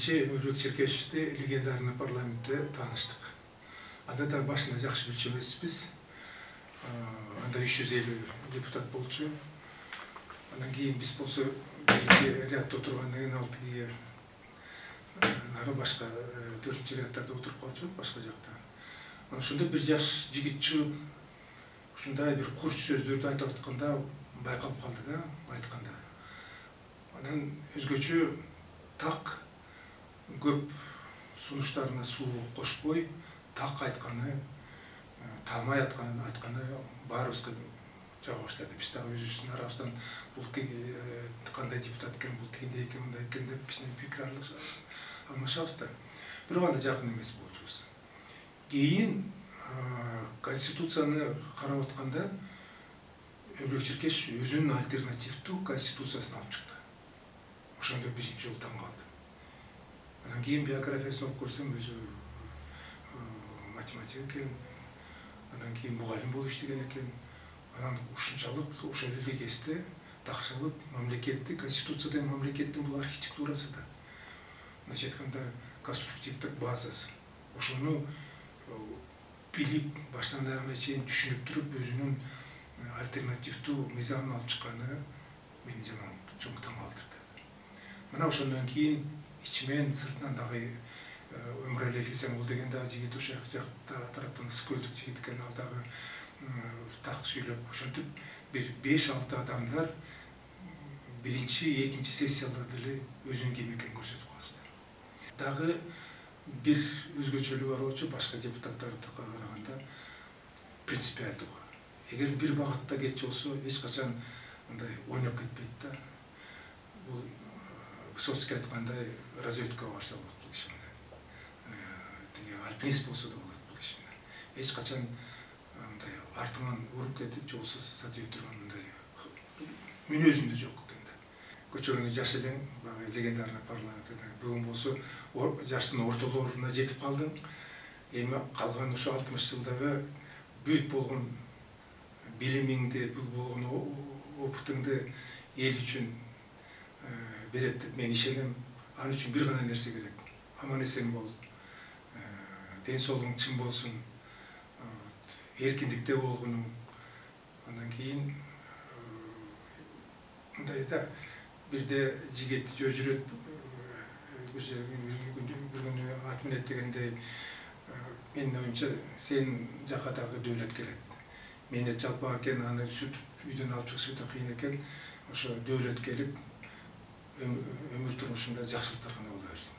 биринчи Өмүрбек Черкешевди легендарный парламентте тааныштык. Анда да башында жакшы билчү эмеспиз. Анда 350 депутат болчу. Андан кийин биз болсо биринчи рядда отургандан кийин алтыгы нары башка 4-нчи ряддарда отуруп калчу, башка жакта. Ошондо бир жаш жигит чыгып, ушундай бир курч сөздөрдү айтып атканда байкалып калды да, айтканда. Анан өзгөчө так көп сунуштарына суу кошпой, так айтканы, таамай айтканы баарыбызга жаба баштады. Биз дагы өзүбүздүн арабыздан бул кандай депутат экен, бул тигиндей экен, мындай экен деп кичине пикир алмашабыз да. Бирок анда жакын эмес болчубуз. Кийин конституцияны карап атканда Өмүрбек Черкешев өзүнүн альтернативдүү конституциясын алып чыкты. Ошондо биринчи жолу таң калды. Анан кийин биографиясын окуп көрсөм, өзү математик экен, анан кийин мугалим болуп иштеген экен. Анан ушунчалык ошол эле кезде такшалып мамлекеттик конституция деген мамлекеттин бул архитектурасы да. Мындайча айтканда конструктивдик базасы. Ошону билип, баштан аягына чейин түшүнүп туруп, өзүнүн альтернативдүү мыйзамын алып чыкканы мени жаман чоң таң калтырды. Мына ошондон кийин ичимен сыртынан дагы Өмүралиев Эсенкул деген дагы жигит ошол жакта тараптан Ысыкөлдүк жигит экен, ал дагы так сүйлөп, ошентип бир 5-6 адамдар биринчи, экинчи сессияларда эле өзүнүн ким экенин көрсөтүп калышты. Дагы бир өзгөчөлүгү бар болчу, башка депутаттарга караганда принципиалдуу. Эгер бир багытта кетчү болсо, эч качан мындай ойноп кетпейт да. Бул Высоцкий айткандай разведкага барса болот бул киши менен. Тиги альпинист болсо да болот бул киши менен. Эч качан мындай артынан уруп кетип, же болсо сатып турган мындай мүнөзүндө жок экен да. Көчөгөнү жаш элең, баягы легендарный парламентте бүгүн болсо жаштын ортолоруна жетип калдың. Эми калган ушу 60 жылдагы бүт болгон билимиңди, бүт болгон опытыңды эл үчүн берет деп мен ишенем. Ал үчүн бир гана нерсе керек. Аман эсен бол, ден соолугуң чың болсун, эркиндикте болгонуң. Андан кийин мындай да бирде жигит жөө жүрөт, бир күнү ат минет дегендей, менин оюмча сен жака дагы дөөлөт келет. Мени жалпак экен, аны сүтүп үйдөн алып чыгыш өтө кыйын экен. Ошо дөөлөт келип, өмүр турмушунда жакшылыктар гана боло берсин.